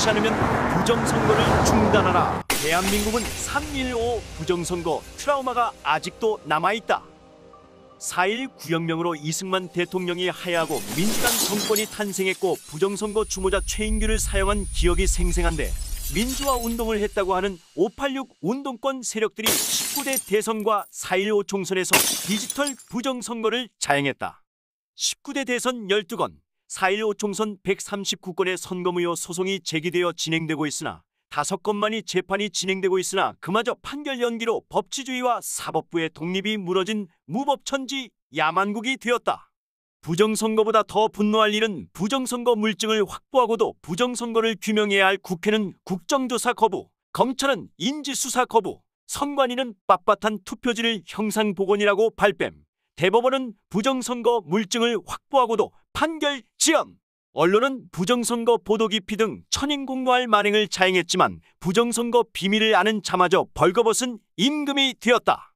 그렇지 않으면 부정선거를 중단하라. 대한민국은 3.15 부정선거 트라우마가 아직도 남아있다. 4.1 구혁명으로 이승만 대통령이 하야하고 민주당 정권이 탄생했고 부정선거 주모자 최인규를 사용한 기억이 생생한데, 민주화 운동을 했다고 하는 586 운동권 세력들이 19대 대선과 4.15 총선에서 디지털 부정선거를 자행했다. 19대 대선 12건, 4.15 총선 139건의 선거무효 소송이 제기되어 진행되고 있으나 5건만이 재판이 진행되고 있으나 그마저 판결 연기로 법치주의와 사법부의 독립이 무너진 무법천지 야만국이 되었다. 부정선거보다 더 분노할 일은 부정선거 물증을 확보하고도 부정선거를 규명해야 할 국회는 국정조사 거부, 검찰은 인지수사 거부, 선관위는 빳빳한 투표지를 형상복원이라고 발뺌, 대법원은 부정선거 물증을 확보하고도 판결 지연, 언론은 부정선거 보도 기피 등 천인공노할 만행을 자행했지만 부정선거 비밀을 아는 자마저 벌거벗은 임금이 되었다.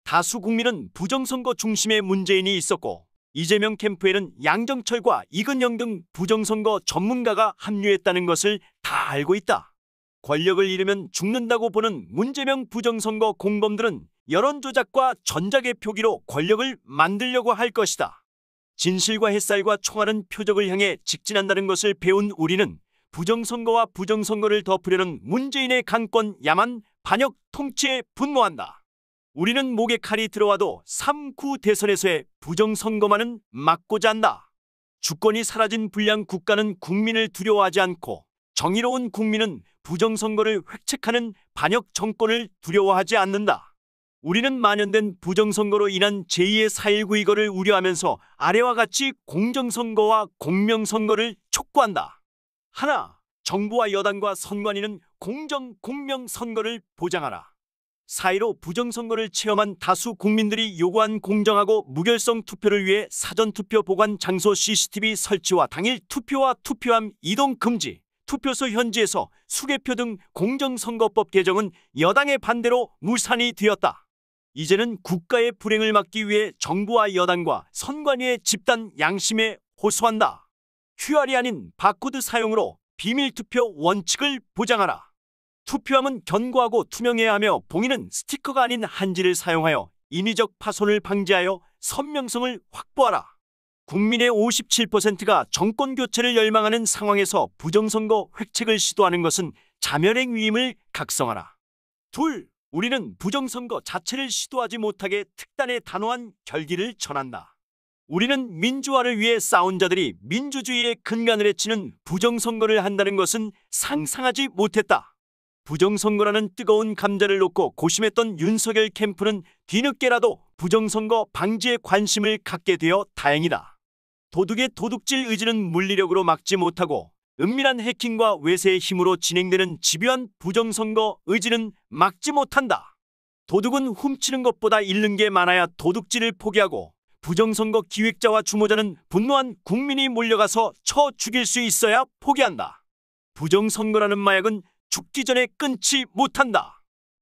다수 국민은 부정선거 중심의 문재인이 있었고 이재명 캠프에는 양정철과 이근영 등 부정선거 전문가가 합류했다는 것을 다 알고 있다. 권력을 잃으면 죽는다고 보는 문재명 부정선거 공범들은 여론조작과 전자개표기로 권력을 만들려고 할 것이다. 진실과 햇살과 총알은 표적을 향해 직진한다는 것을 배운 우리는 부정선거와 부정선거를 덮으려는 문재인의 강권 야만 반역 통치에 분노한다. 우리는 목에 칼이 들어와도 3구 대선에서의 부정선거만은 막고자 한다. 주권이 사라진 불량 국가는 국민을 두려워하지 않고 정의로운 국민은 부정선거를 획책하는 반역 정권을 두려워하지 않는다. 우리는 만연된 부정선거로 인한 제2의 4.19 이거를 우려하면서 아래와 같이 공정선거와 공명선거를 촉구한다. 하나, 정부와 여당과 선관위는 공정, 공명선거를 보장하라. 4.15 부정선거를 체험한 다수 국민들이 요구한 공정하고 무결성 투표를 위해 사전투표 보관 장소 CCTV 설치와 당일 투표와 투표함 이동 금지, 투표소 현지에서 수개표 등 공정선거법 개정은 여당의 반대로 무산이 되었다. 이제는 국가의 불행을 막기 위해 정부와 여당과 선관위의 집단 양심에 호소한다. QR이 아닌 바코드 사용으로 비밀투표 원칙을 보장하라. 투표함은 견고하고 투명해야 하며 봉인은 스티커가 아닌 한지를 사용하여 인위적 파손을 방지하여 선명성을 확보하라. 국민의 57%가 정권 교체를 열망하는 상황에서 부정선거 획책을 시도하는 것은 자멸행 위임을 각성하라. 둘, 우리는 부정선거 자체를 시도하지 못하게 특단의 단호한 결기를 전한다. 우리는 민주화를 위해 싸운 자들이 민주주의의 근간을 해치는 부정선거를 한다는 것은 상상하지 못했다. 부정선거라는 뜨거운 감자를 놓고 고심했던 윤석열 캠프는 뒤늦게라도 부정선거 방지에 관심을 갖게 되어 다행이다. 도둑의 도둑질 의지는 물리력으로 막지 못하고 은밀한 해킹과 외세의 힘으로 진행되는 집요한 부정선거 의지는 막지 못한다. 도둑은 훔치는 것보다 잃는 게 많아야 도둑질을 포기하고 부정선거 기획자와 주모자는 분노한 국민이 몰려가서 쳐 죽일 수 있어야 포기한다. 부정선거라는 마약은 죽기 전에 끊지 못한다.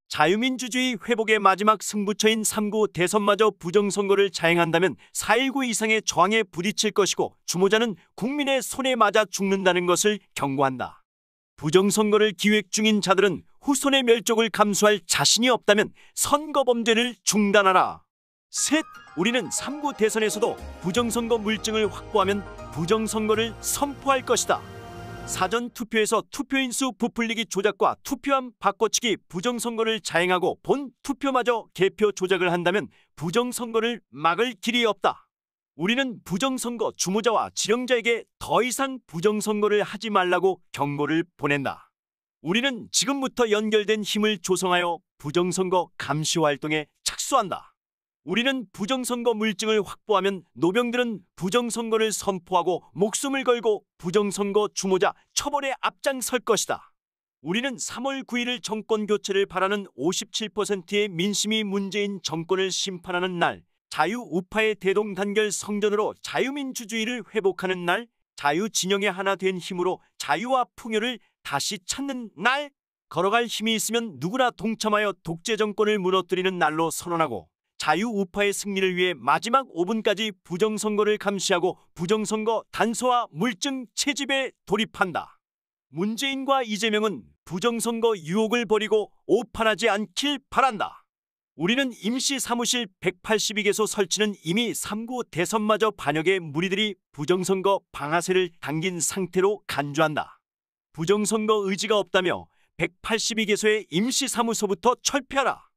자유민주주의 회복의 마지막 승부처인 3구 대선마저 부정선거를 자행한다면 4.19 이상의 저항에 부딪힐 것이고 주모자는 국민의 손에 맞아 죽는다는 것을 경고한다. 부정선거를 기획 중인 자들은 후손의 멸족을 감수할 자신이 없다면 선거범죄를 중단하라. 셋, 우리는 3구 대선에서도 부정선거 물증을 확보하면 부정선거를 선포할 것이다. 사전투표에서 투표인수 부풀리기 조작과 투표함 바꿔치기 부정선거를 자행하고 본 투표마저 개표 조작을 한다면 부정선거를 막을 길이 없다. 우리는 부정선거 주모자와 지령자에게 더 이상 부정선거를 하지 말라고 경고를 보낸다. 우리는 지금부터 연결된 힘을 조성하여 부정선거 감시 활동에 착수한다. 우리는 부정선거 물증을 확보하면 노병들은 부정선거를 선포하고 목숨을 걸고 부정선거 주모자 처벌에 앞장설 것이다. 우리는 3월 9일을 정권 교체를 바라는 57%의 민심이 문재인 정권을 심판하는 날, 자유우파의 대동단결 성전으로 자유민주주의를 회복하는 날, 자유진영의 하나 된 힘으로 자유와 풍요를 다시 찾는 날, 걸어갈 힘이 있으면 누구나 동참하여 독재 정권을 무너뜨리는 날로 선언하고 자유우파의 승리를 위해 마지막 5분까지 부정선거를 감시하고 부정선거 단서와 물증 채집에 돌입한다. 문재인과 이재명은 부정선거 유혹을 버리고 오판하지 않길 바란다. 우리는 임시 사무실 182개소 설치는 이미 3구 대선마저 반역의 무리들이 부정선거 방아쇠를 당긴 상태로 간주한다. 부정선거 의지가 없다며 182개소의 임시사무소부터 철폐하라.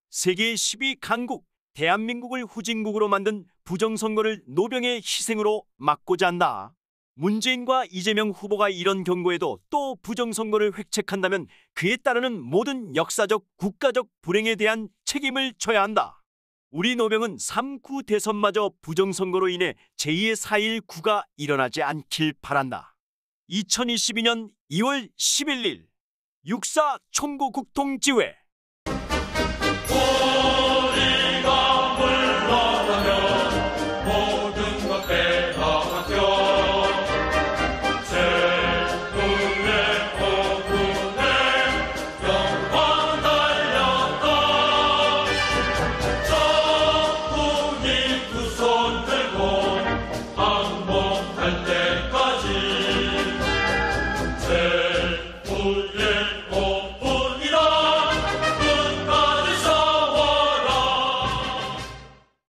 세계 12강국 대한민국을 후진국으로 만든 부정선거를 노병의 희생으로 막고자 한다. 문재인과 이재명 후보가 이런 경고에도 또 부정선거를 획책한다면 그에 따르는 모든 역사적, 국가적 불행에 대한 책임을 져야 한다. 우리 노병은 3구 대선마저 부정선거로 인해 제2의 4.19가 일어나지 않길 바란다. 2022년 2월 11일 6.4 총구 국통지회